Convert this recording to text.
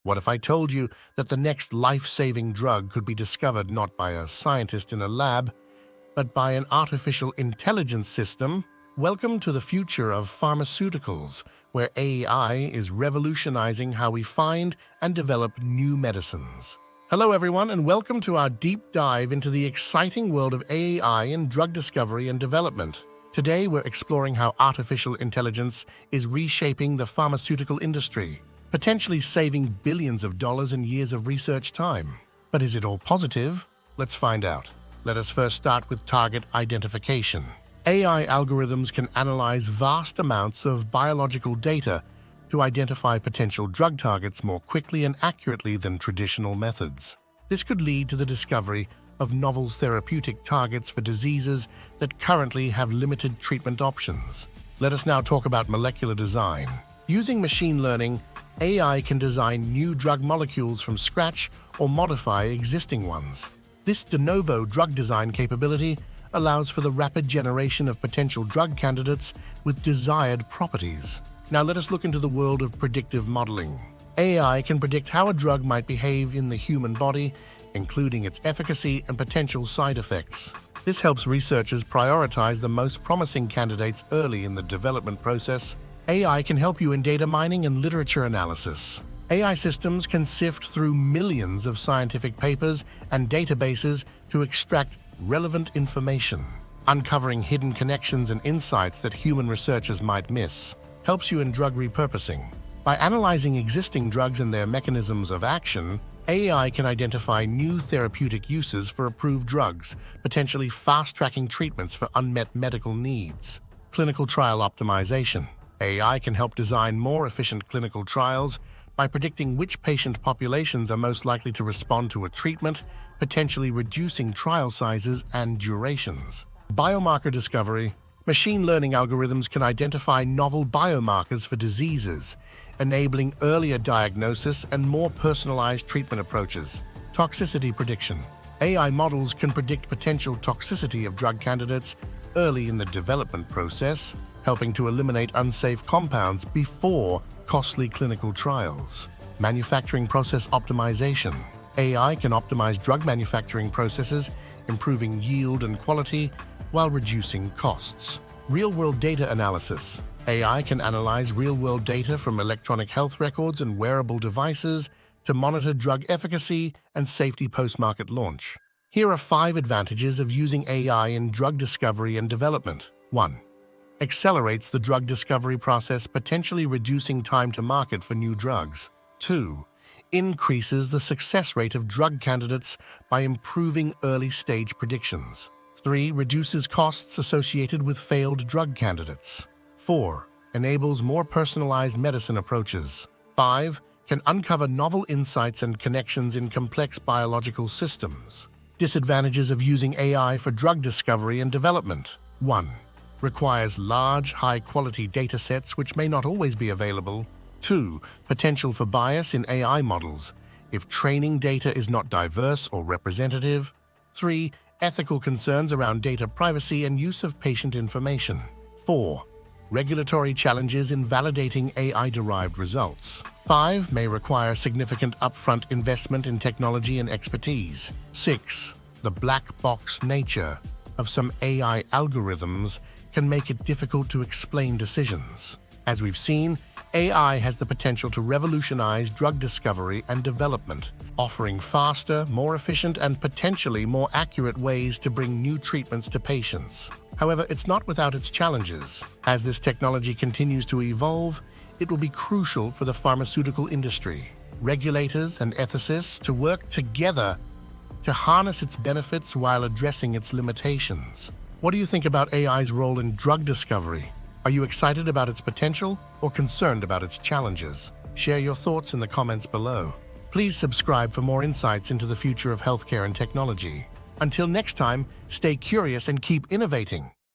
What if I told you that the next life-saving drug could be discovered not by a scientist in a lab, but by an artificial intelligence system? Welcome to the future of pharmaceuticals, where AI is revolutionizing how we find and develop new medicines. Hello everyone, and welcome to our deep dive into the exciting world of AI in drug discovery and development. Today we're exploring how artificial intelligence is reshaping the pharmaceutical industry, potentially saving billions of dollars in years of research time. But is it all positive? Let's find out. Let us first start with target identification. AI algorithms can analyze vast amounts of biological data to identify potential drug targets more quickly and accurately than traditional methods. This could lead to the discovery of novel therapeutic targets for diseases that currently have limited treatment options. Let us now talk about molecular design. Using machine learning, AI can design new drug molecules from scratch or modify existing ones. This de novo drug design capability allows for the rapid generation of potential drug candidates with desired properties. Now let us look into the world of predictive modeling. AI can predict how a drug might behave in the human body, including its efficacy and potential side effects. This helps researchers prioritize the most promising candidates early in the development process. AI can help you in data mining and literature analysis. AI systems can sift through millions of scientific papers and databases to extract relevant information. Uncovering hidden connections and insights that human researchers might miss helps you in drug repurposing. By analyzing existing drugs and their mechanisms of action, AI can identify new therapeutic uses for approved drugs, potentially fast-tracking treatments for unmet medical needs. Clinical trial optimization. AI can help design more efficient clinical trials by predicting which patient populations are most likely to respond to a treatment, potentially reducing trial sizes and durations. Biomarker discovery. Machine learning algorithms can identify novel biomarkers for diseases, enabling earlier diagnosis and more personalized treatment approaches. Toxicity prediction. AI models can predict potential toxicity of drug candidates early in the development process, helping to eliminate unsafe compounds before costly clinical trials. Manufacturing process optimization. AI can optimize drug manufacturing processes, improving yield and quality while reducing costs. Real-world data analysis. AI can analyze real-world data from electronic health records and wearable devices to monitor drug efficacy and safety post-market launch. Here are 5 advantages of using AI in drug discovery and development. 1. Accelerates the drug discovery process, potentially reducing time to market for new drugs. 2. Increases the success rate of drug candidates by improving early-stage predictions. 3. Reduces costs associated with failed drug candidates. 4. Enables more personalized medicine approaches. 5. Can uncover novel insights and connections in complex biological systems. Disadvantages of using AI for drug discovery and development. 1. Requires large, high-quality datasets which may not always be available. 2. Potential for bias in AI models if training data is not diverse or representative. 3. Ethical concerns around data privacy and use of patient information. 4. Regulatory challenges in validating AI-derived results. 5. May require significant upfront investment in technology and expertise. 6. The black box nature of some AI algorithms can make it difficult to explain decisions. As we've seen, AI has the potential to revolutionize drug discovery and development, offering faster, more efficient, and potentially more accurate ways to bring new treatments to patients. However, it's not without its challenges. As this technology continues to evolve, it will be crucial for the pharmaceutical industry, regulators, and ethicists to work together to harness its benefits while addressing its limitations. What do you think about AI's role in drug discovery? Are you excited about its potential or concerned about its challenges? Share your thoughts in the comments below. Please subscribe for more insights into the future of healthcare and technology. Until next time, stay curious and keep innovating.